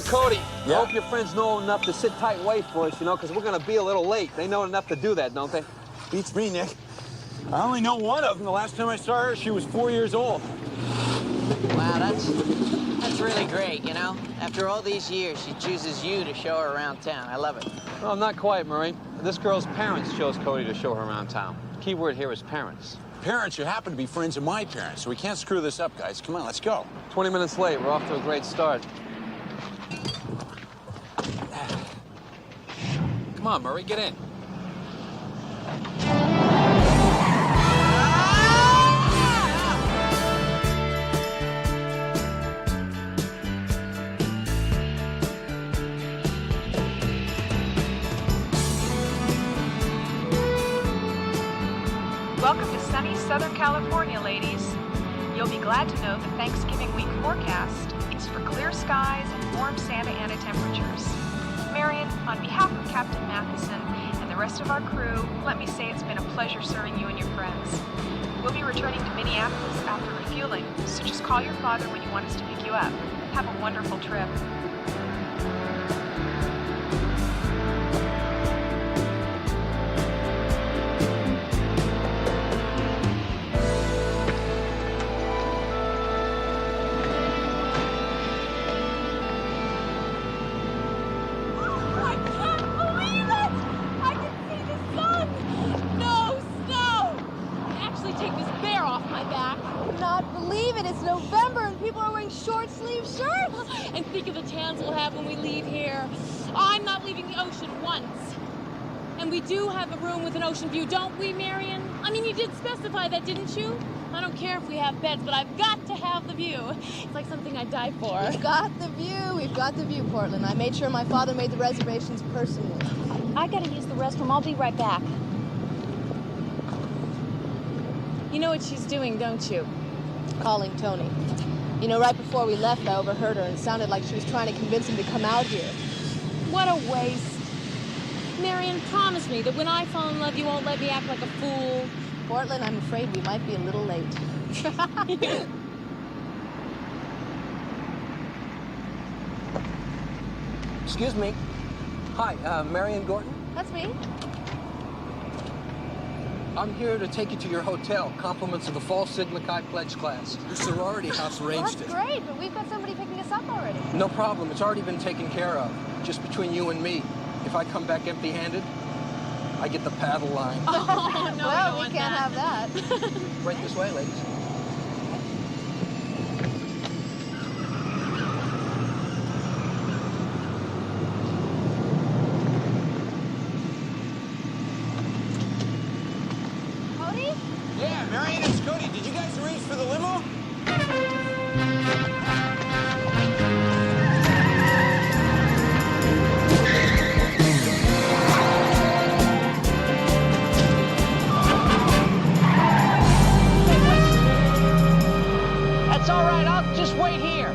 Cody, Yeah? I hope your friends know enough to sit tight and wait for us, you know, because we're going to be a little late. They know enough to do that, don't they? Beats me, Nick. I only know one of them. The last time I saw her, she was 4 years old. Wow, that's really great, you know? After all these years, she chooses you to show her around town. I love it. Well, not quite, Murray. This girl's parents chose Cody to show her around town. Key word here is parents. Parents who happen to be friends of my parents, so we can't screw this up, guys. Come on, let's go. 20 minutes late. We're off to a great start. Come on, Murray, get in. Welcome to sunny Southern California, ladies. You'll be glad to know the Thanksgiving week forecast is for clear skies and warm Santa Ana temperatures. Marion, on behalf of Captain Matheson and the rest of our crew, let me say it's been a pleasure serving you and your friends. We'll be returning to Minneapolis after refueling, so just call your father when you want us to pick you up. Have a wonderful trip. And think of the tans we'll have when we leave here. I'm not leaving the ocean once. And we do have a room with an ocean view, don't we, Marion? I mean, you did specify that, didn't you? I don't care if we have beds, but I've got to have the view. It's like something I'd die for. We've got the view. We've got the view, Portland. I made sure my father made the reservations personally. I gotta use the restroom. I'll be right back. You know what she's doing, don't you? Calling Tony. You know, right before we left, I overheard her, and it sounded like she was trying to convince him to come out here. What a waste. Marion, promise me that when I fall in love, you won't let me act like a fool. Portland, I'm afraid we might be a little late. Excuse me. Hi, Marion Gorton? That's me. I'm here to take you to your hotel. Compliments of the Fall Sigma Chi Pledge class. The sorority house arranged Well, that's great, but we've got somebody picking us up already. No problem. It's already been taken care of. Just between you and me. If I come back empty-handed, I get the paddle line. Oh, no, well, we can't have that. Right this way, ladies. Yeah, Marion and Cody, did you guys arrange for the limo? That's all right. I'll just wait here.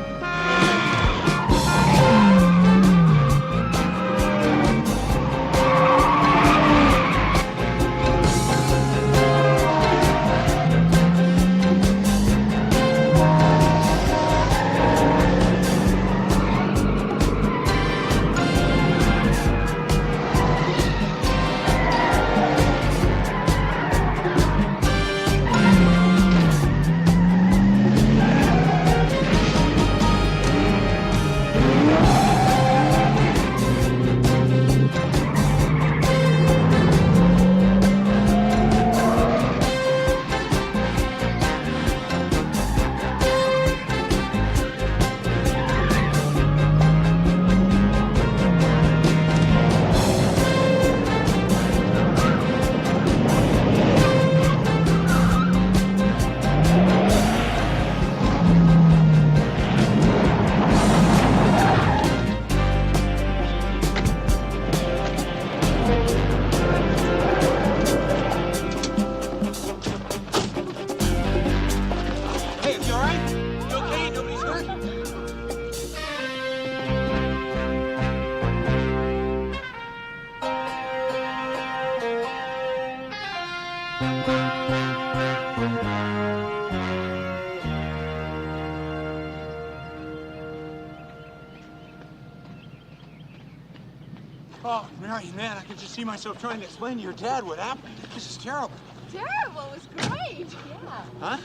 Oh, Mary, man, I could just see myself trying to explain to your dad what happened. This is terrible. Terrible. It was great. Yeah. Huh?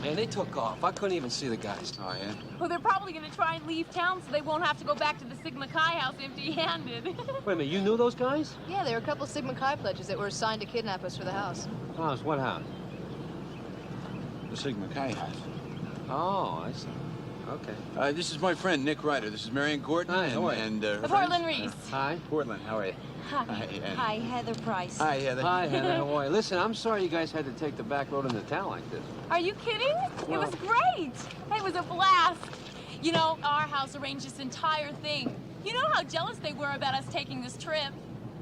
Man, they took off. I couldn't even see the guys. Oh, yeah? Well, they're probably going to try and leave town so they won't have to go back to the Sigma Chi house empty-handed. Wait a minute, you knew those guys? Yeah, there were a couple Sigma Chi pledges that were assigned to kidnap us for the house. House? What house? The Sigma Chi house. Oh, I see. Okay. This is my friend, Nick Ryder. This is Marion Gordon. Hi, how are you? and her Portland friends. Reese. Hi. Portland, how are you? Hi. and- Hi, Heather Price. Hi, Heather. Hi, Heather. How are you? Listen, I'm sorry you guys had to take the back road into town like this. Are you kidding? Well- It was great. It was a blast. You know, our house arranged this entire thing. You know how jealous they were about us taking this trip.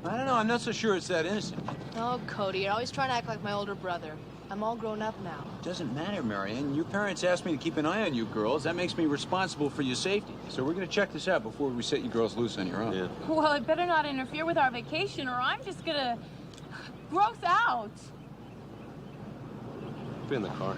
I don't know. I'm not so sure it's that innocent. Oh, Cody, you're always trying to act like my older brother. I'm all grown up now. Doesn't matter, Marion. Your parents asked me to keep an eye on you girls. That makes me responsible for your safety. So we're going to check this out before we set you girls loose on your own. Yeah. Well, it better not interfere with our vacation or I'm just gonna gross out. Be in the car.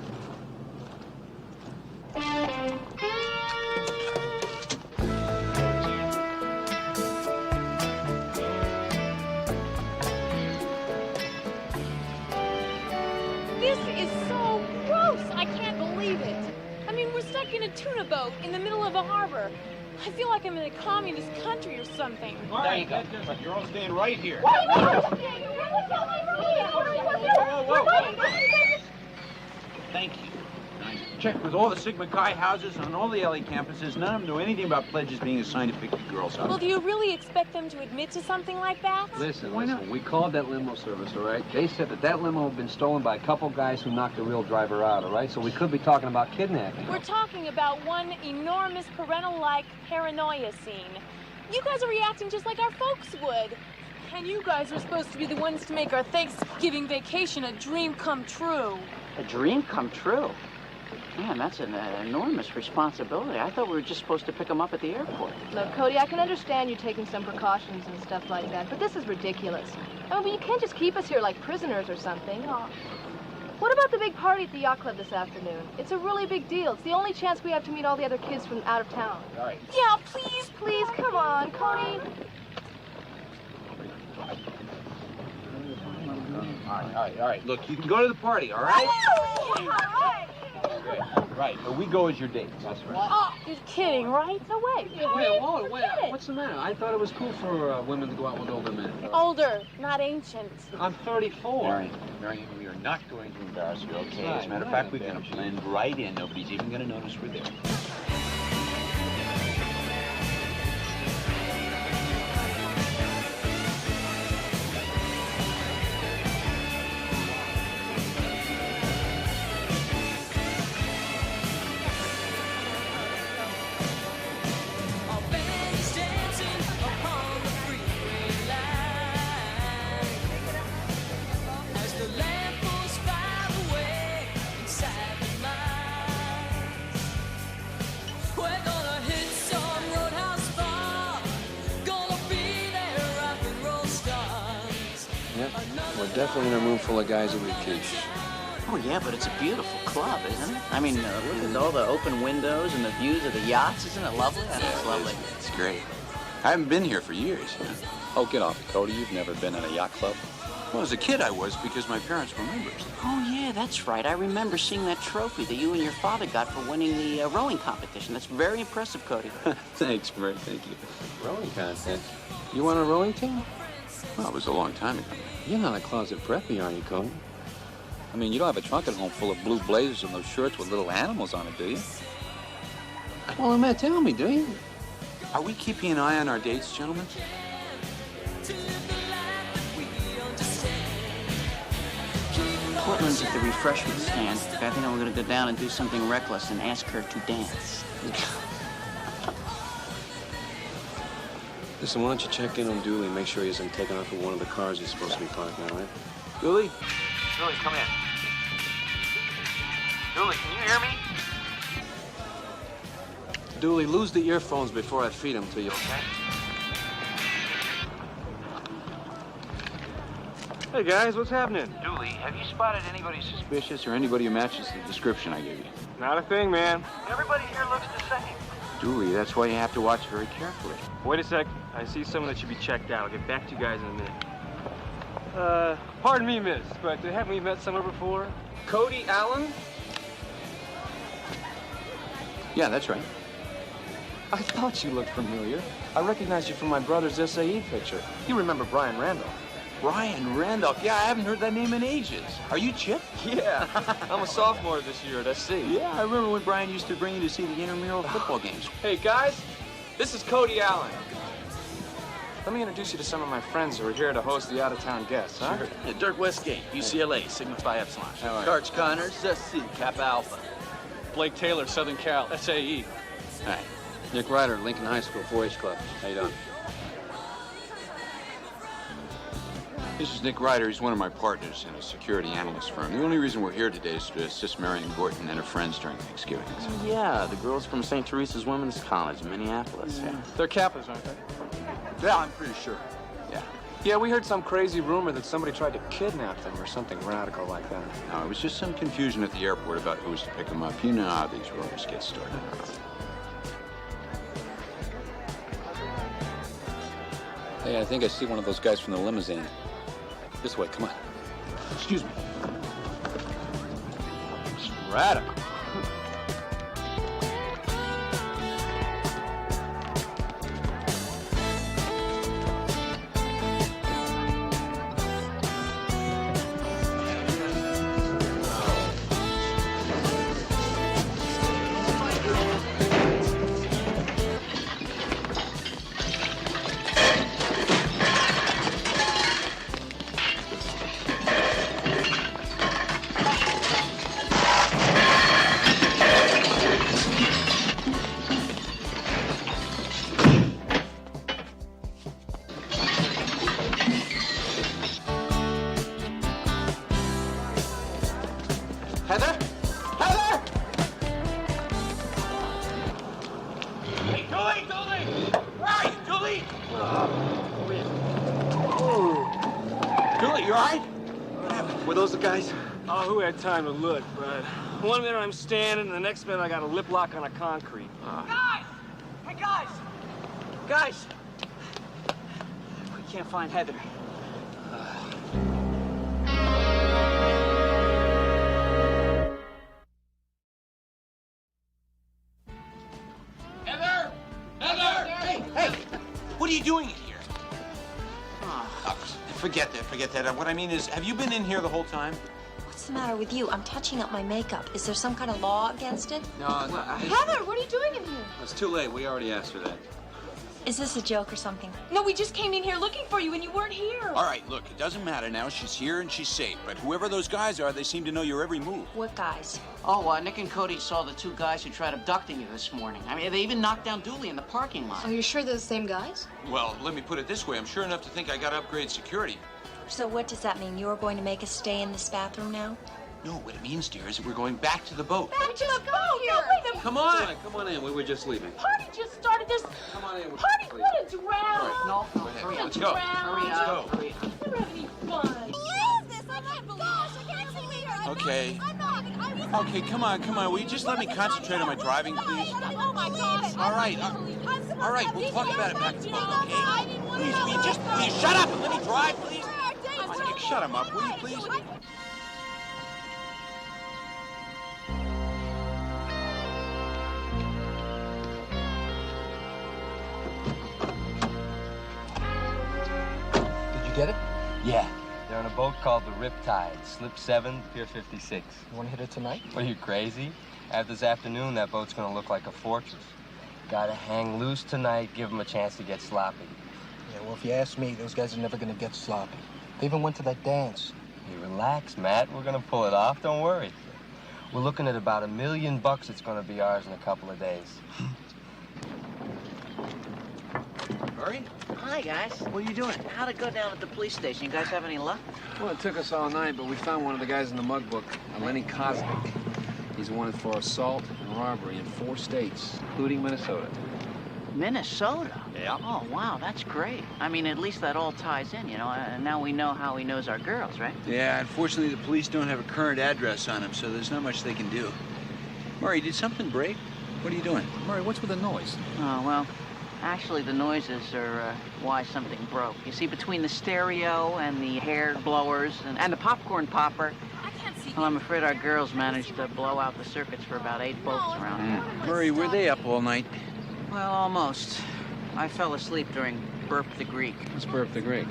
This is so gross. I can't believe it. I mean, we're stuck in a tuna boat in the middle of a harbor. I feel like I'm in a communist country or something. There you go. You're all staying right here. Thank you. Checked with all the Sigma Chi houses on all the LA campuses. None of them knew anything about pledges being assigned to pick you girls up. Well, do you really expect them to admit to something like that? Listen, we called that limo service, all right? They said that limo had been stolen by a couple guys who knocked the real driver out, all right? So we could be talking about kidnapping. We're talking about one enormous parental-like paranoia scene. You guys are reacting just like our folks would. And you guys are supposed to be the ones to make our Thanksgiving vacation a dream come true. A dream come true? Man, that's an enormous responsibility. I thought we were just supposed to pick them up at the airport. Look, Cody, I can understand you taking some precautions and stuff like that, but this is ridiculous. I mean, you can't just keep us here like prisoners or something. Oh. What about the big party at the yacht club this afternoon? It's a really big deal. It's the only chance we have to meet all the other kids from out of town. All right. Yeah, please, Please, come on, Cody. All right. Look, you can go to the party, all right? All right. Right, but we go as your dates. That's right. Oh, you're kidding, right? No way. Wait, what's the matter? I thought it was cool for women to go out with older men. Older, not ancient. I'm 34. Marion, we are not going to embarrass you, okay? Right, As a matter of right, fact, we're going to Benji. blend right in. Nobody's even going to notice we're there. We're definitely in a room full of guys who eat quiche. Oh, yeah, but it's a beautiful club, isn't it? I mean, look at all the open windows and the views of the yachts. Isn't it lovely? I think it's lovely. It's great. I haven't been here for years, you know. Oh, get off it, Cody. You've never been in a yacht club. Well, as a kid, I was because my parents were members. Oh, yeah, that's right. I remember seeing that trophy that you and your father got for winning the rowing competition. That's very impressive, Cody. Thanks, Murray. Thank you. Rowing contest. You want a rowing team? Well, it was a long time ago. You're not a closet preppy, are you, Cody? I mean, you don't have a trunk at home full of blue blazers and those shirts with little animals on it, do you? Well, man, tell me, do you? Are we keeping an eye on our dates, gentlemen? Portland's at the refreshment stand. I think I'm going to go down and do something reckless and ask her to dance. Listen, why don't you check in on Dooley and make sure he isn't taken off of one of the cars he's supposed to be parking, all right? Dooley? Dooley, come in. Dooley, can you hear me? Dooley, lose the earphones before I feed them to you, okay? Hey, guys, what's happening? Dooley, have you spotted anybody suspicious or anybody who matches the description I gave you? Not a thing, man. Everybody here looks the same. Dooley, that's why you have to watch very carefully. Wait a sec. I see someone that should be checked out. I'll get back to you guys in a minute. Pardon me, miss, but haven't we met somewhere before? Cody Allen? Yeah, that's right. I thought you looked familiar. I recognized you from my brother's SAE picture. You remember Brian Randolph? Brian Randolph. Yeah, I haven't heard that name in ages. Are you Chip? Yeah. I'm a sophomore this year at SC. Yeah, I remember when Brian used to bring you to see the intramural football games. Hey, guys. This is Cody Allen. Let me introduce you to some of my friends who are here to host the out-of-town guests, huh? Sure. Yeah, Dirk Westgate, UCLA, Sigma Phi Epsilon. Arch Connors, SC, Kappa Alpha. Blake Taylor, Southern Cal, SAE. Hi. Nick Ryder, Lincoln High School 4-H Club. How you doing? This is Nick Ryder. He's one of my partners in a security analyst firm. The only reason we're here today is to assist Marion Gorton and her friends during Thanksgiving. Yeah, the girls from St. Teresa's Women's College in Minneapolis. Yeah. They're Kappas, aren't they? Yeah, I'm pretty sure. Yeah. Yeah, we heard some crazy rumor that somebody tried to kidnap them or something radical like that. No, it was just some confusion at the airport about who was to pick them up. You know how these rumors get started. Hey, I think I see one of those guys from the limousine. This way, come on. Excuse me. It's radical. Heather? Heather! Hey, Dooley! Dooley! Where are you, Dooley? Dooley, you all right? What happened? Were those the guys? Oh, who had time to look, bud? One minute I'm standing, and the next minute I got a lip lock on a concrete. Guys! Hey, guys! Guys! We can't find Heather. Heather! Heather! Hey! What are you doing in here? Forget that. What I mean is, have you been in here the whole time? What's the matter with you? I'm touching up my makeup. Is there some kind of law against it? No, Heather, what are you doing in here? it's too late. We already asked her that. Is this a joke or something? No, we just came in here looking for you and you weren't here. All right, look, it doesn't matter now. She's here and she's safe. But whoever those guys are, they seem to know your every move. What guys? Oh, Nick and Cody saw the two guys who tried abducting you this morning. I mean, they even knocked down Dooley in the parking lot. Are you sure they're the same guys? Well, let me put it this way. I'm sure enough to think I got to upgrade security. So what does that mean? You're going to make us stay in this bathroom now? No, what it means, dear, is that we're going back to the boat. Back to the boat here. No, wait a minute. Come on! Come on in. We were just leaving. Party just started. This Come on in. We're party just leaving. what a drown. No, Hurry hurry Let's up. go. Hurry Let's up. go. Hurry up. We're having fun. Okay. Okay, come on. Will you just let me concentrate on my driving, please? Oh my gosh. All right, we'll talk about it back at the boat, okay? Please, will you please shut up and let me drive, please? Come on, Nick, shut him up, will you, please? Did you get it? Yeah. They're on a boat called the Riptide, Slip 7, Pier 56. You want to hit it tonight? What, are you crazy? After this afternoon, that boat's gonna look like a fortress. Gotta hang loose tonight, give them a chance to get sloppy. Yeah, well, if you ask me, those guys are never going to get sloppy. They even went to that dance. Hey, relax, Matt. We're gonna pull it off, don't worry. We're looking at about $1 million it's gonna be ours in a couple of days. Murray? Hi, guys. What are you doing? How'd it go down at the police station? You guys have any luck? Well, it took us all night, but we found one of the guys in the mug book, Lenny Cosmic. He's wanted for assault and robbery in 4 states, including Minnesota. Minnesota? Yeah. Oh, wow, that's great. I mean, at least that all ties in, you know, and now we know how he knows our girls, right? Yeah, unfortunately, the police don't have a current address on him, so there's not much they can do. Murray, did something break? What are you doing? Murray, what's with the noise? Oh, well, actually the noises are why something broke. You see, between the stereo and the hair blowers and the popcorn popper, well, I'm afraid our girls managed to blow out the circuits for about 8 boats around here. Murray, were they up all night? Well, almost. I fell asleep during Burp the Greek. What's Burp the Greek?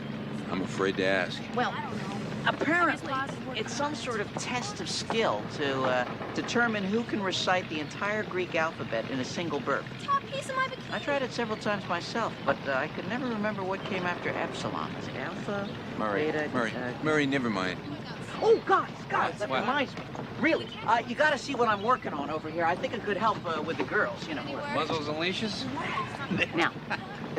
I'm afraid to ask. Well, apparently, it's some sort of test of skill to determine who can recite the entire Greek alphabet in a single burp. Top piece of my bikini. I tried it several times myself, but I could never remember what came after epsilon. Is it alpha? Murray, Beta, Murray, never mind. Oh, guys, that What? reminds me. Really, you got to see what I'm working on over here. I think it could help with the girls, you know. Muzzles and leashes? Now,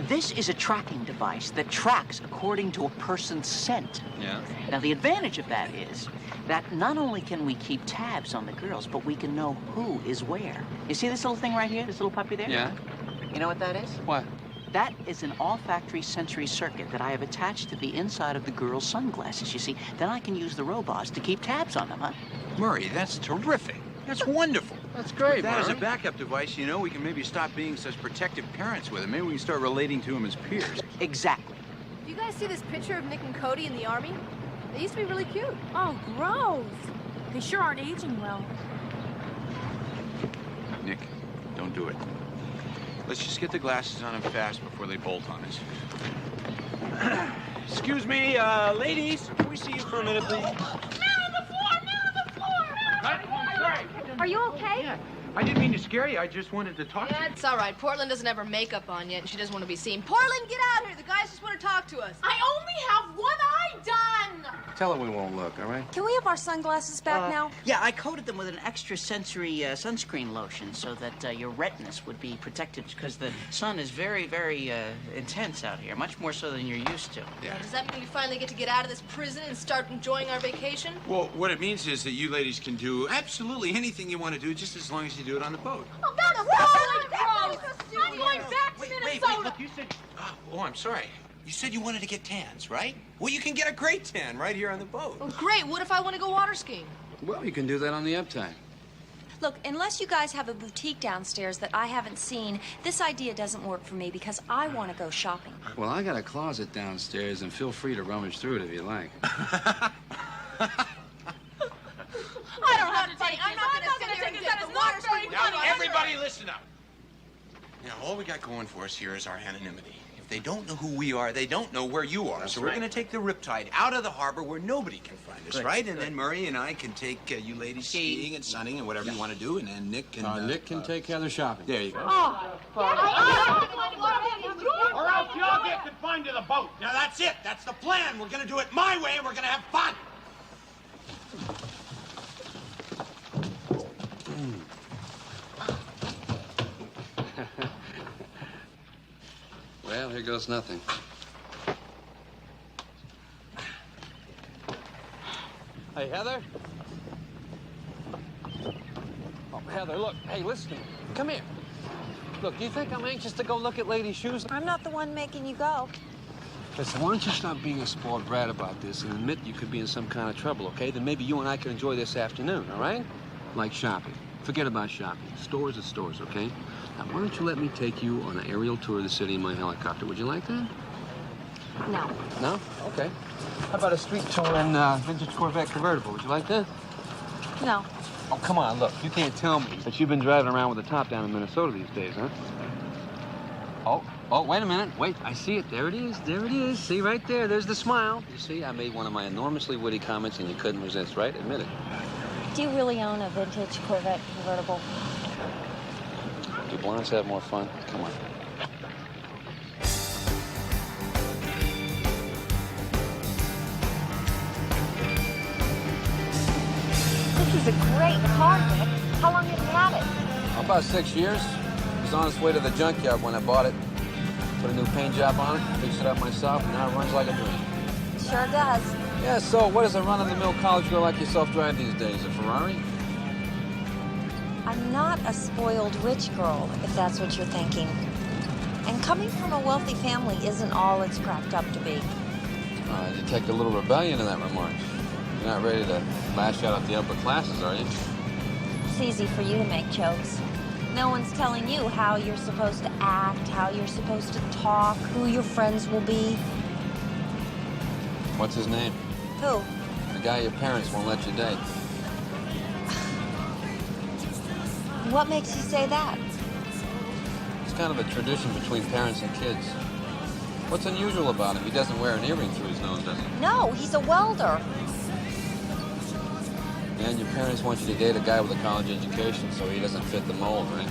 this is a tracking device that tracks according to a person's scent. Yeah. Now, the advantage of that is that not only can we keep tabs on the girls, but we can know who is where. You see this little thing right here, this little puppy there? Yeah. You know what that is? What? That is an olfactory sensory circuit that I have attached to the inside of the girls' sunglasses, you see. Then I can use the robots to keep tabs on them, huh? Murray, that's terrific. That's wonderful. That's great, With that as a Murray. backup device, you know, we can maybe stop being such protective parents with him. Maybe we can start relating to him as peers. Exactly. Do you guys see this picture of Nick and Cody in the Army? They used to be really cute. Oh, gross. They sure aren't aging well. Nick, don't do it. Let's just get the glasses on him fast before they bolt on us. Excuse me, ladies, can we see you for a minute, please? Are you okay? Yeah. I didn't mean to scare you. I just wanted to talk to you. Yeah, it's all right. Portland doesn't have her makeup on yet, and she doesn't want to be seen. Portland, get out here. The guys just want to talk to us. I only have one eye done! Tell her we won't look, all right? Can we have our sunglasses back now? Yeah, I coated them with an extra sensory sunscreen lotion so that your retinas would be protected because the sun is very, very intense out here, much more so than you're used to. Yeah. Does that mean we finally get to get out of this prison and start enjoying our vacation? Well, what it means is that you ladies can do absolutely anything you want to do, just as long as you do it on the boat. Oh, that's really gross! I'm going back to Minnesota! Look, you said... Oh, I'm sorry. You said you wanted to get tans, right? Well, you can get a great tan right here on the boat. Well, great. What if I want to go water skiing? Well, you can do that on the uptime. Look, unless you guys have a boutique downstairs that I haven't seen, this idea doesn't work for me because I want to go shopping. Well, I got a closet downstairs, and feel free to rummage through it if you like. I don't have to take it. I'm not going to sit here and get the water skiing. Now, everybody listen up. Now, all we got going for us here is our anonymity. If they don't know who we are, they don't know where you are. That's so right. we're going to take the Riptide out of the harbor where nobody can find us, right? And then Murray and I can take you ladies skiing and sunning and whatever you want to do, and then Nick can... Nick can take care of the shopping. There you go. Oh, Or else y'all get confined to the boat. Now, that's it. That's the plan. We're going to do it my way, and we're going to have fun. Well, here goes nothing. Hey, Heather? Oh, Heather, look. Hey, listen to me. Come here. Look, do you think I'm anxious to go look at ladies' shoes? I'm not the one making you go. Listen, why don't you stop being a spoiled brat about this and admit you could be in some kind of trouble, okay? Then maybe you and I can enjoy this afternoon, all right? Like shopping. Forget about shopping. Stores are stores, okay? Now, why don't you let me take you on an aerial tour of the city in my helicopter? Would you like that? No. No? Okay. How about a street tour in vintage Corvette convertible? Would you like that? No. Oh, come on, look. You can't tell me that you've been driving around with the top down in Minnesota these days, huh? Oh, wait a minute. Wait, I see it. There it is. There it is. See, right there. There's the smile. You see, I made one of my enormously witty comments and you couldn't resist, right? Admit it. Do you really own a vintage Corvette convertible? Do blondes have more fun? Come on. This is a great car, Nick. How long have you had it? About 6 years. It was on its way to the junkyard when I bought it. Put a new paint job on it, fixed it up myself, and now it runs like a dream. Sure does. Yeah, so what does a run-of-the-mill college girl like yourself drive these days? A Ferrari? I'm not a spoiled rich girl, if that's what you're thinking. And coming from a wealthy family isn't all it's cracked up to be. You detect a little rebellion in that remark. You're not ready to lash out at the upper classes, are you? It's easy for you to make jokes. No one's telling you how you're supposed to act, how you're supposed to talk, who your friends will be. What's his name? Who? The guy your parents won't let you date. What makes you say that? It's kind of a tradition between parents and kids. What's unusual about him? He doesn't wear an earring through his nose, does he? No, he's a welder. And your parents want you to date a guy with a college education so he doesn't fit the mold, right?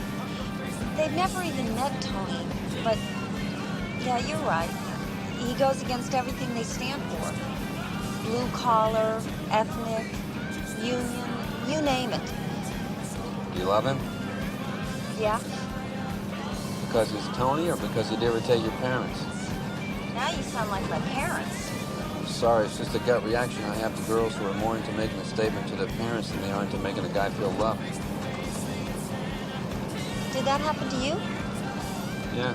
They've never even met Tony, but yeah, you're right. He goes against everything they stand for. Blue collar, ethnic, union, you name it. Do you love him? Yeah? Because he's Tony or because he'd irritate your parents? Now you sound like my parents. I'm sorry, it's just a gut reaction I have to girls who are more into making a statement to their parents than they are into making a guy feel loved. Did that happen to you? Yeah.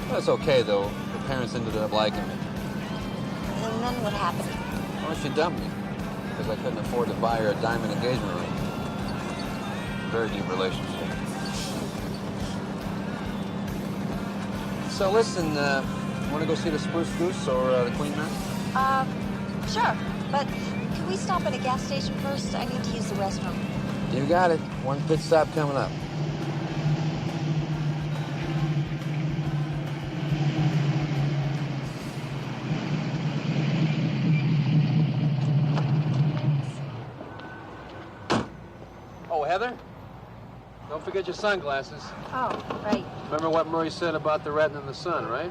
Well, it's okay, though. Her parents ended up liking me. And then what happened? Well, she dumped me because I couldn't afford to buy her a diamond engagement ring. Very deep relationship. So listen, want to go see the Spruce Goose or the Queen Mary? Sure. But can we stop at a gas station first? I need to use the restroom. You got it. One pit stop coming up. Oh, Heather? Don't forget your sunglasses. Oh, right. Remember what Murray said about the retina in the sun, right?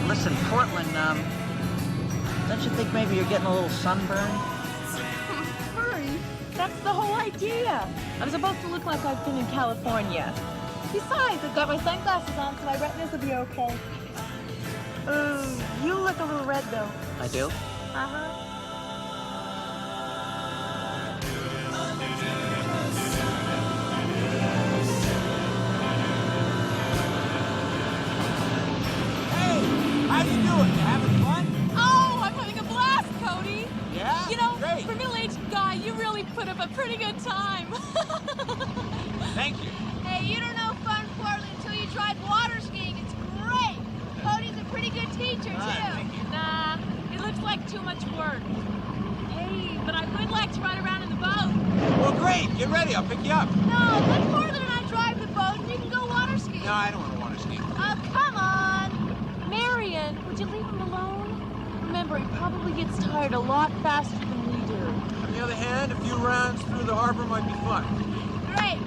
Listen, Portland, don't you think maybe you're getting a little sunburn? Murray, that's the whole idea. I'm supposed to look like I've been in California. Besides, I've got my sunglasses on, so my retinas will be okay. You look a little red, though. I do? Uh-huh. How you doing? You having fun? Oh, I'm having a blast, Cody. Yeah? You know, Great. for a middle-aged guy, you really put up a pretty good time. Thank you. Hey, you don't know fun, Portland, until you tried water skiing. It's great. Cody's a pretty good teacher, too. Thank you. Nah, it looks like too much work. Hey, but I would like to ride around in the boat. Well, great. Get ready. I'll pick you up. No, let Portland and I drive the boat and you can go water skiing. No, I don't want to water ski. Oh, come on. Marion, would you leave him alone? Remember, he probably gets tired a lot faster than we do. On the other hand, a few rounds through the harbor might be fun. Great.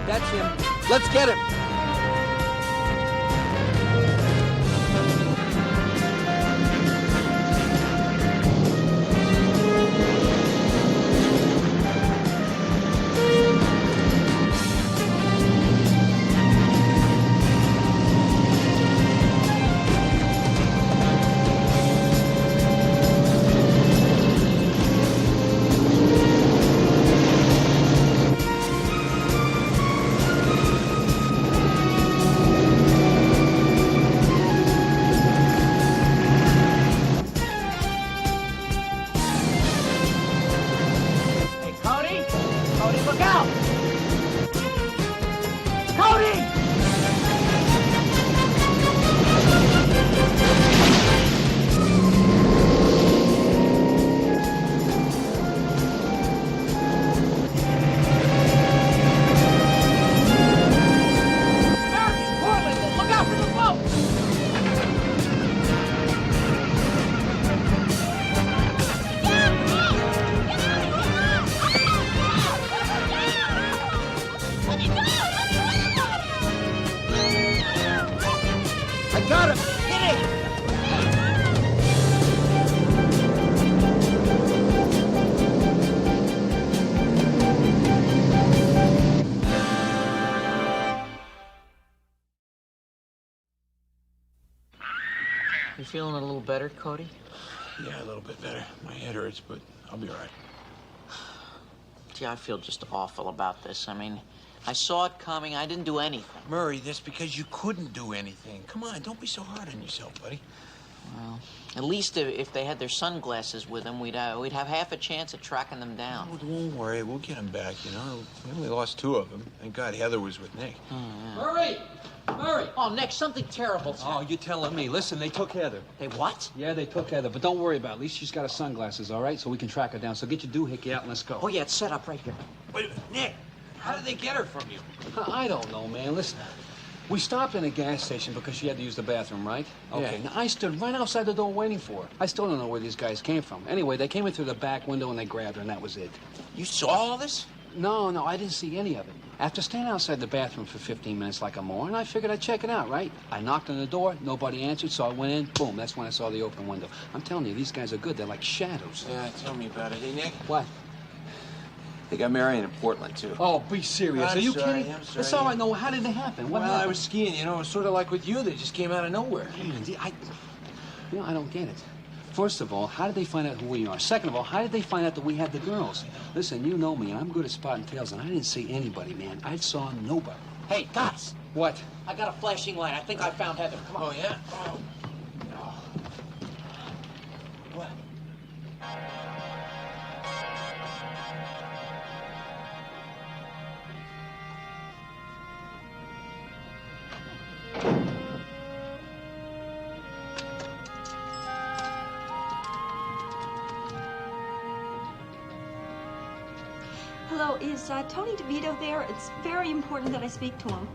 That's him. Let's get him. Got him! Hit him! You feeling a little better, Cody? Yeah, a little bit better. My head hurts, but I'll be all right. Gee, I feel just awful about this. I mean, I saw it coming. I didn't do anything. Murray, that's because you couldn't do anything. Come on, don't be so hard on yourself, buddy. Well, at least if they had their sunglasses with them, we'd have half a chance at tracking them down. Oh, don't worry, we'll get them back, you know. We only lost 2 of them. Thank God Heather was with Nick. Oh, yeah. Murray! Murray! Oh, Nick, something terrible's happened. Oh, you're telling me. Listen, they took Heather. They what? Yeah, they took Heather, but don't worry about it. At least she's got her sunglasses, all right? So we can track her down. So get your doohickey out and let's go. Oh, yeah, it's set up right here. Wait, Nick, how did they get her from you? I don't know, man. Listen, we stopped in a gas station because she had to use the bathroom, right? Okay. Yeah. Now, I stood right outside the door waiting for her. I still don't know where these guys came from. Anyway, they came in through the back window and they grabbed her, and that was it. You saw all this? No, I didn't see any of it. After standing outside the bathroom for 15 minutes like a moron, I figured I'd check it out, right? I knocked on the door, nobody answered, so I went in, boom, that's when I saw the open window. I'm telling you, these guys are good. They're like shadows. Yeah, tell me about it. Hey, Nick? What? They got Marion in Portland, too. Oh, be serious. I'm Are you sorry, kidding? I'm sorry. It's all right. No, how did it happen? What Well, happened? I was skiing, you know, it was sort of like with you. They just came out of nowhere. Man, I don't get it. First of all, how did they find out who we are? Second of all, how did they find out that we had the girls? Listen, you know me, and I'm good at spotting tails, and I didn't see anybody, man. I saw nobody. Hey, guys. What? I got a flashing light. I think I found Heather. Come on. Oh, yeah? Oh. What? Hello, is Tony DeVito there? It's very important that I speak to him.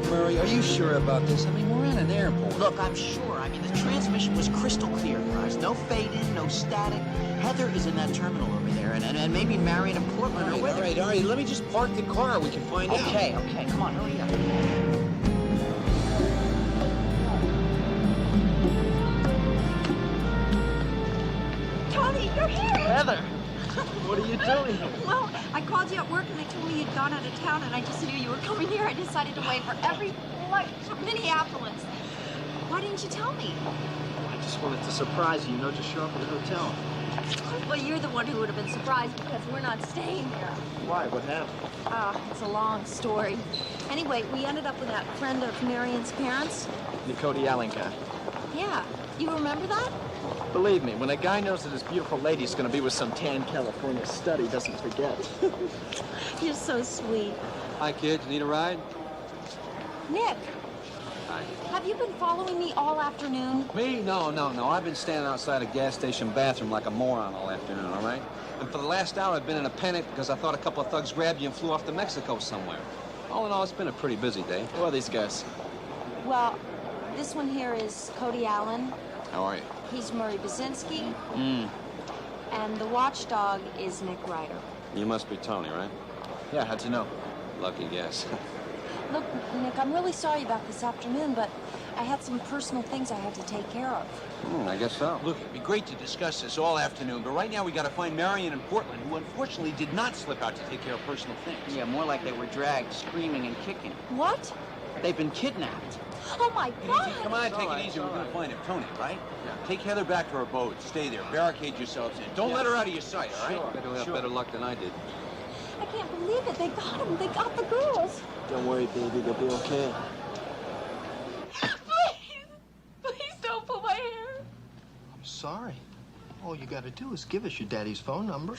Murray, are you sure about this? I mean, we're at an airport. Look, I'm sure. I mean, the transmission was crystal clear for us. No fade-in, no static. Heather is in that terminal over there, and maybe Marion and Portland are with her. All right. Let me just park the car. We can find out. Okay, come on, hurry up. Tony, you're here! Heather! What are you doing here? Well, I called you at work and they told me you'd gone out of town and I just knew you were coming here. I decided to wait for every flight to Minneapolis. Why didn't you tell me? I just wanted to surprise you, just show up at the hotel. Well, you're the one who would have been surprised because we're not staying here. Why? What happened? It's a long story. Anyway, we ended up with that friend of Marion's parents. The Cody Allen guy. Yeah. You remember that? Believe me, when a guy knows that his beautiful lady's going to be with some tan California stud, he doesn't forget. You're so sweet. Hi, kids. Need a ride? Nick, Hi. have you been following me all afternoon? Me? No. I've been standing outside a gas station bathroom like a moron all afternoon, all right? And for the last hour, I've been in a panic because I thought a couple of thugs grabbed you and flew off to Mexico somewhere. All in all, it's been a pretty busy day. Who are these guys? Well, this one here is Cody Allen. How are you? He's Murray Basinski. And the watchdog is Nick Ryder. You must be Tony, right? Yeah, how'd you know? Lucky guess. Look, Nick, I'm really sorry about this afternoon, but I had some personal things I had to take care of. I guess so. Look, it'd be great to discuss this all afternoon, but right now we got to find Marion in Portland, who unfortunately did not slip out to take care of personal things. Yeah, more like they were dragged, screaming and kicking. What? They've been kidnapped. Oh, my God! Come on, take it easy. We're going to find him. Tony, right? Yeah. Take Heather back to her boat. Stay there. Barricade yourselves in. Don't let her out of your sight, all right? Sure. You'll have better luck than I did. I can't believe it. They got him. They got the girls. Don't worry, baby. They'll be okay. Please don't pull my hair. I'm sorry. All you got to do is give us your daddy's phone number.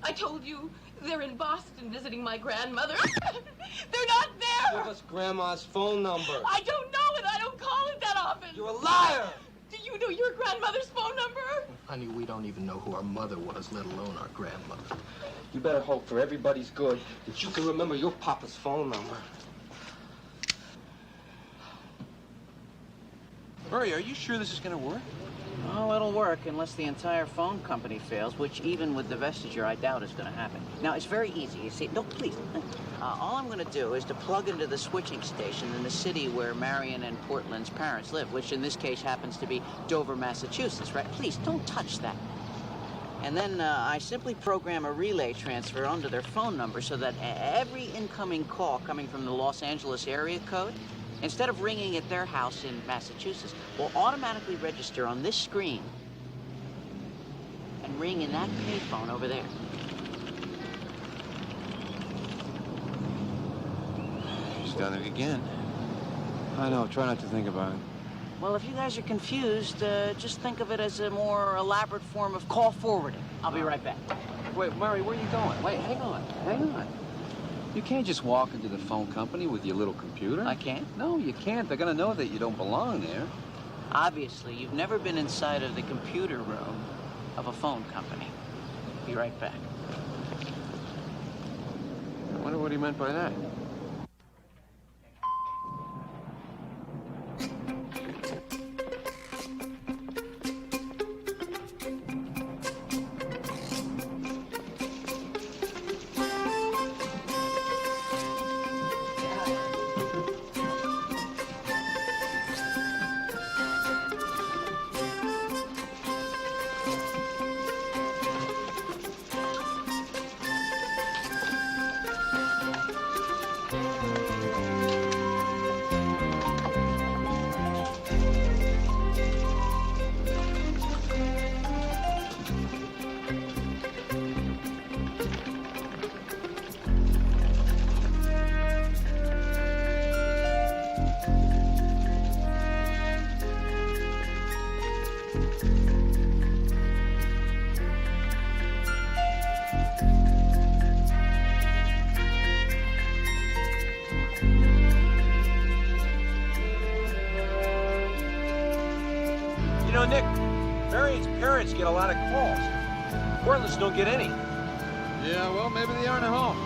I told you they're in Boston visiting my grandmother. They're not there. Give us Grandma's phone number. I don't know it. I don't call it that often. You're a liar. Do you know your grandmother's phone number? Honey, we don't even know who our mother was, let alone our grandmother. You better hope for everybody's good that you can remember your papa's phone number. Murray, are you sure this is going to work? Well, it'll work unless the entire phone company fails, which even with divestiture, I doubt is going to happen. Now, it's very easy. You see, no, please. All I'm going to do is to plug into the switching station in the city where Marion and Portland's parents live, which in this case happens to be Dover, Massachusetts, right? Please, don't touch that. And then I simply program a relay transfer onto their phone number so that every incoming call coming from the Los Angeles area code, instead of ringing at their house in Massachusetts, will automatically register on this screen and ring in that payphone over there. He's done it again. I know. Try not to think about it. Well, if you guys are confused, just think of it as a more elaborate form of call forwarding. I'll be right back. Wait, Murray, where are you going? Wait, hang on. You can't just walk into the phone company with your little computer. I can't? No, you can't. They're gonna know that you don't belong there. Obviously, you've never been inside of the computer room of a phone company. Be right back. I wonder what he meant by that. You know, Nick, Marion's parents get a lot of calls. Portland's don't get any. Yeah, well, maybe they aren't at home.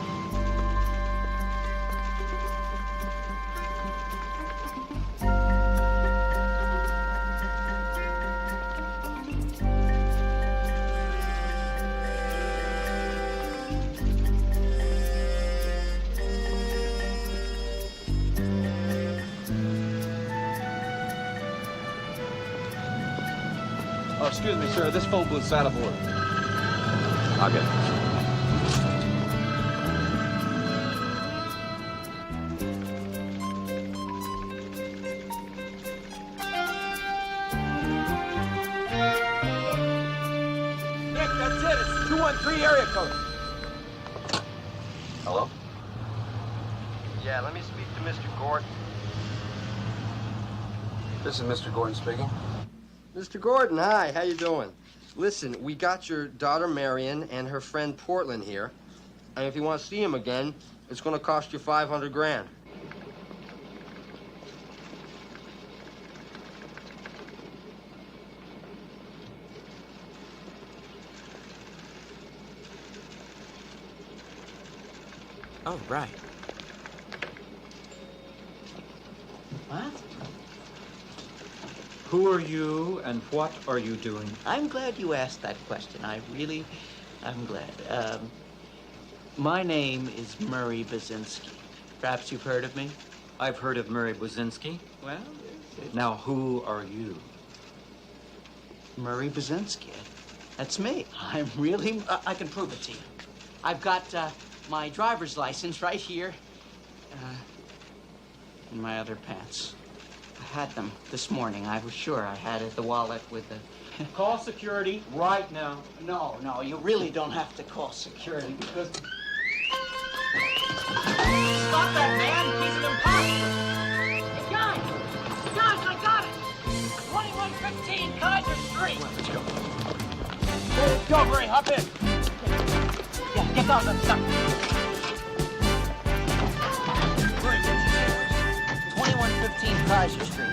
Oh, excuse me, sir. This phone booth's out of order. I'll get it. Nick, that's it. It's 213 area code. Hello? Yeah, let me speak to Mr. Gordon. This is Mr. Gordon speaking. Mr. Gordon, hi, how you doing? Listen, we got your daughter Marion and her friend Portland here, and if you want to see them again, it's going to cost you 500 grand. Oh, right. What? Who are you and what are you doing? I'm glad you asked that question. I'm glad. My name is Murray Basinski. Perhaps you've heard of me? I've heard of Murray Buzinski. Well, Now, who are you? Murray Basinski. That's me. I'm really... I can prove it to you. I've got my driver's license right here in my other pants. I had them this morning. I was sure I had it, the wallet with the... Call security right now. No, you really don't have to call security because... Stop that, man! He's an imposter! Hey, guys, I got it! 2115 Kaiser Street! Let's go. Let's go, Murray, hop in. Yeah, get down that stuff. Murray, what's your name? 2115 Kaiser Street.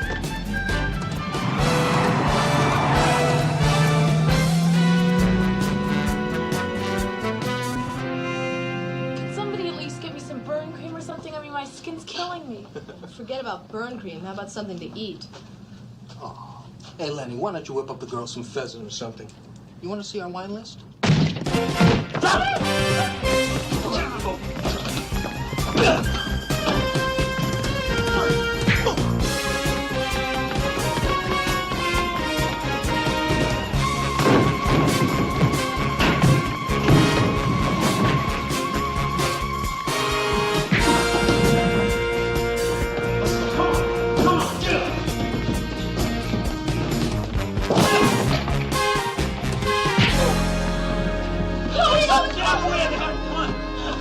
My skin's killing me. Forget about burn cream. How about something to eat? Oh, Hey, Lenny, why don't you whip up the girls some pheasant or something? You want to see our wine list?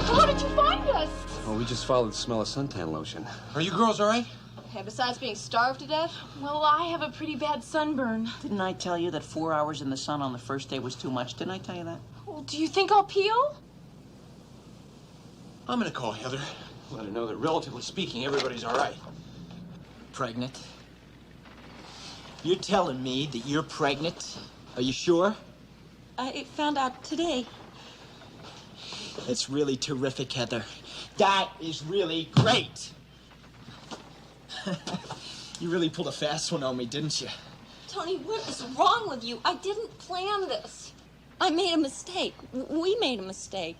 How did you find us? Well, we just followed the smell of suntan lotion. Are you girls all right? Hey, besides being starved to death? Well, I have a pretty bad sunburn. Didn't I tell you that 4 hours in the sun on the first day was too much? Didn't I tell you that? Well, do you think I'll peel? I'm gonna call Heather. Let her know that, relatively speaking, everybody's all right. Pregnant? You're telling me that you're pregnant? Are you sure? I found out today. That's really terrific, Heather. That is really great. You really pulled a fast one on me, didn't you? Tony, what is wrong with you? I didn't plan this. I made a mistake. We made a mistake.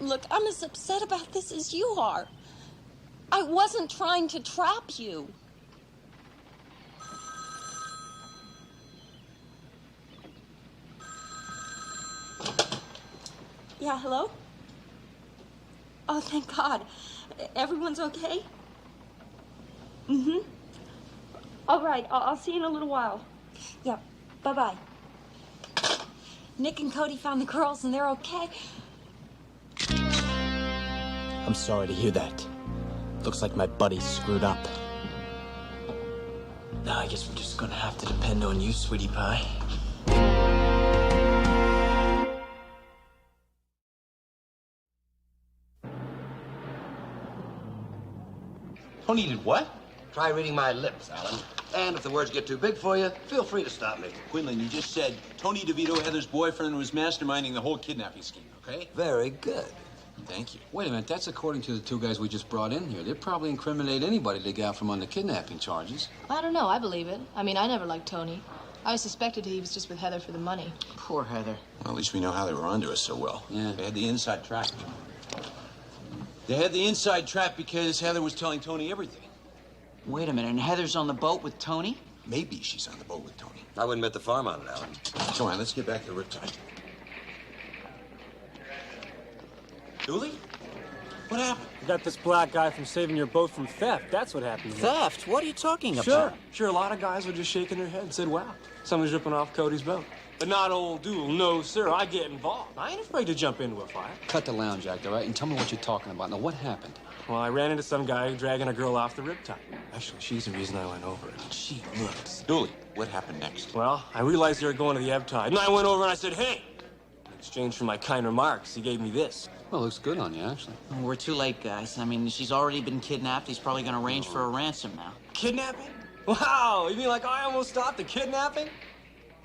Look, I'm as upset about this as you are. I wasn't trying to trap you. Yeah, hello? Oh, thank God. Everyone's okay? Mm-hmm. All right, I'll see you in a little while. Yeah, bye-bye. Nick and Cody found the girls and they're okay. I'm sorry to hear that. Looks like my buddy's screwed up. Now I guess we're just gonna have to depend on you, sweetie pie. Tony did what? Try reading my lips, Alan. And if the words get too big for you, feel free to stop me. Quinlan, you just said Tony DeVito, Heather's boyfriend, was masterminding the whole kidnapping scheme, okay? Very good. Thank you. Wait a minute, that's according to the two guys we just brought in here. They'd probably incriminate anybody they got from under kidnapping charges. I don't know. I believe it. I mean, I never liked Tony. I suspected he was just with Heather for the money. Poor Heather. Well, at least we know how they were onto us so well. Yeah. They had the inside track. They had the inside track because Heather was telling Tony everything. Wait a minute, and Heather's on the boat with Tony? Maybe she's on the boat with Tony. I wouldn't bet the farm on it, Alan. Come on, let's get back to the Riptide. Dooley? What happened? You got this black guy from saving your boat from theft. That's what happened. Theft? What are you talking about? Sure. A lot of guys were just shaking their heads and said, wow, someone's ripping off Cody's boat. But not old Dool. No, sir, I get involved. I ain't afraid to jump into a fight. Cut the lounge act, all right? And tell me what you're talking about. Now, what happened? Well, I ran into some guy dragging a girl off the Riptide. Actually, she's the reason I went over it. She looks. Dooley, what happened next? Well, I realized they were going to the ebb tide, and I went over and I said, hey! In exchange for my kind remarks, he gave me this. Well, looks good on you, actually. We're too late, guys. I mean, she's already been kidnapped. He's probably going to arrange for a ransom now. Kidnapping? Wow, you mean like I almost stopped the kidnapping?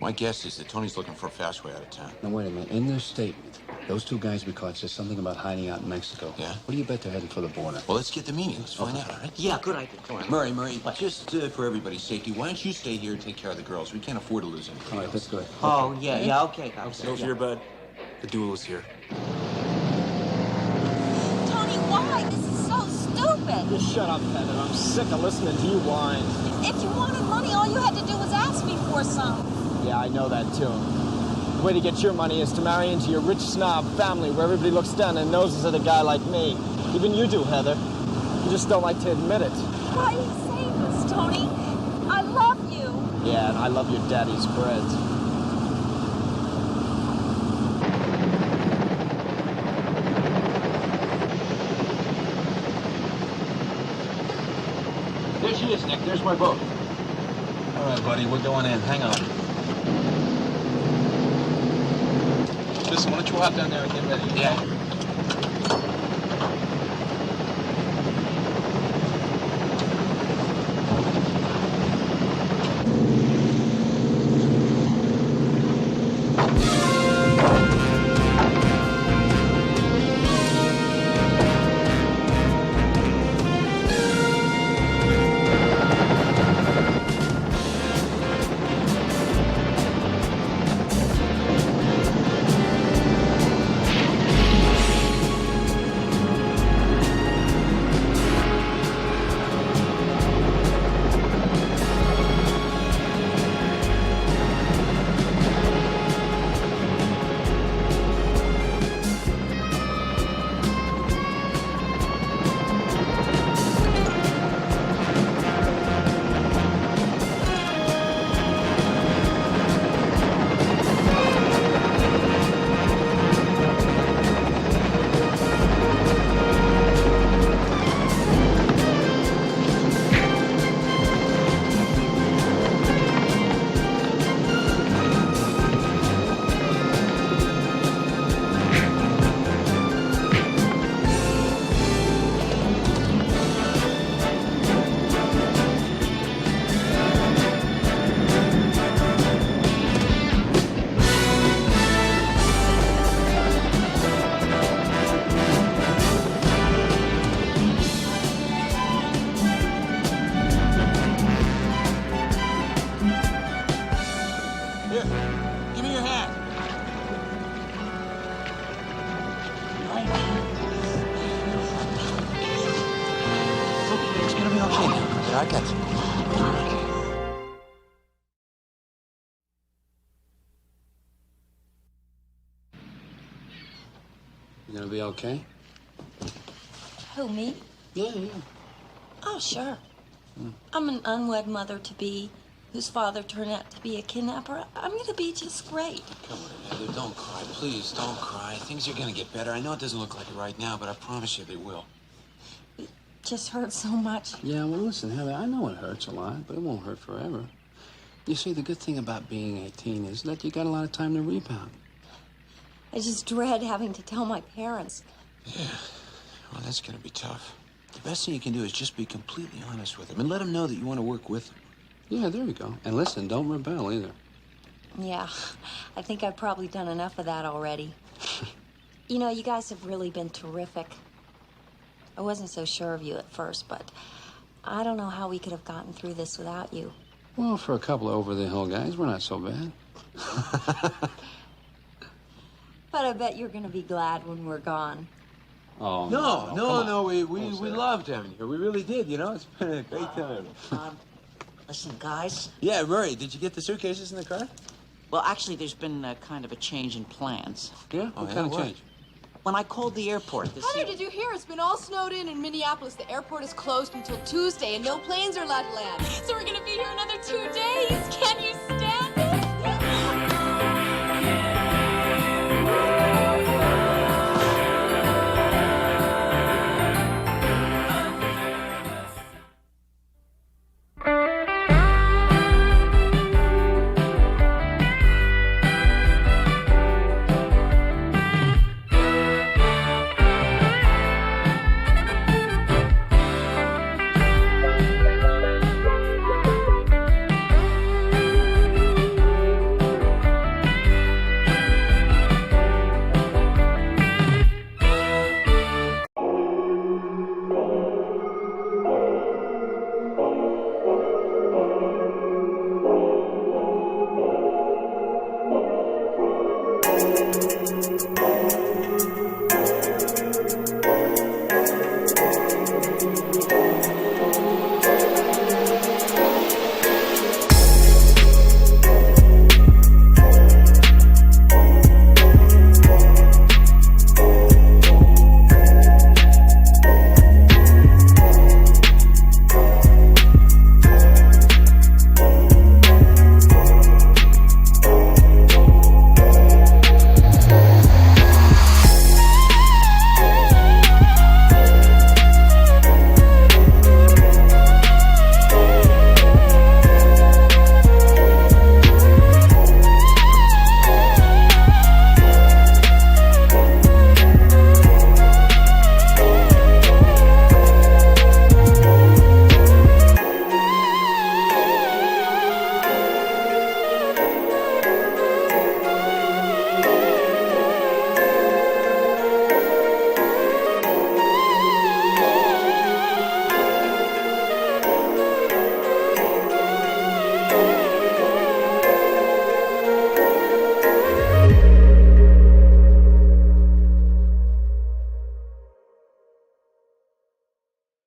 My guess is that Tony's looking for a fast way out of town. Now, wait a minute. In their statement, those two guys we caught said something about hiding out in Mexico. Yeah? What do you bet they're heading for the border? Well, let's get the meaning. Let's find out, all right? Yeah, good idea. Come on, Murray, just for everybody's safety, why don't you stay here and take care of the girls? We can't afford to lose anybody. All right, that's good. Oh, yeah, okay, guys. No fear, bud. The duel is here. Tony, why? This is so stupid. Just shut up, Heather. I'm sick of listening to you whine. If you wanted money, all you had to do was ask me for some. Yeah, I know that, too. The way to get your money is to marry into your rich snob family where everybody looks down their noses at a guy like me. Even you do, Heather. You just don't like to admit it. Why are you saying this, Tony? I love you. Yeah, and I love your daddy's bread. There she is, Nick. There's my boat. All right, buddy, we're going in. Hang on. Listen, why don't you hop down there and get ready? Yeah. Okay, now. Here, I got you. You gonna be okay? Who, me? Yeah, yeah. Oh, sure. I'm an unwed mother-to-be whose father turned out to be a kidnapper. I'm gonna be just great. Come on, Heather, don't cry. Please, don't cry. Things are gonna get better. I know it doesn't look like it right now, but I promise you they will. It just hurts so much. Yeah, well, listen, Heather, I know it hurts a lot, but it won't hurt forever. You see, the good thing about being 18 is that you got a lot of time to rebound. I just dread having to tell my parents. Yeah, well, that's gonna be tough. The best thing you can do is just be completely honest with them and let them know that you want to work with them. Yeah, there you go. And listen, don't rebel either. Yeah, I think I've probably done enough of that already. You know, you guys have really been terrific. I wasn't so sure of you at first, but I don't know how we could have gotten through this without you. Well, for a couple of over-the-hill guys, we're not so bad. But I bet you're gonna be glad when we're gone. Oh, No, we loved having you here. We really did, you know? It's been a great time. Listen, guys. Yeah, Murray, did you get the suitcases in the car? Well, actually, there's been kind of a change in plans. Yeah? What kind of change? When I called the airport this Heather, did you hear? It's been all snowed in Minneapolis. The airport is closed until Tuesday, and no planes are allowed to land. So we're gonna be here another 2 days. Can you stand it?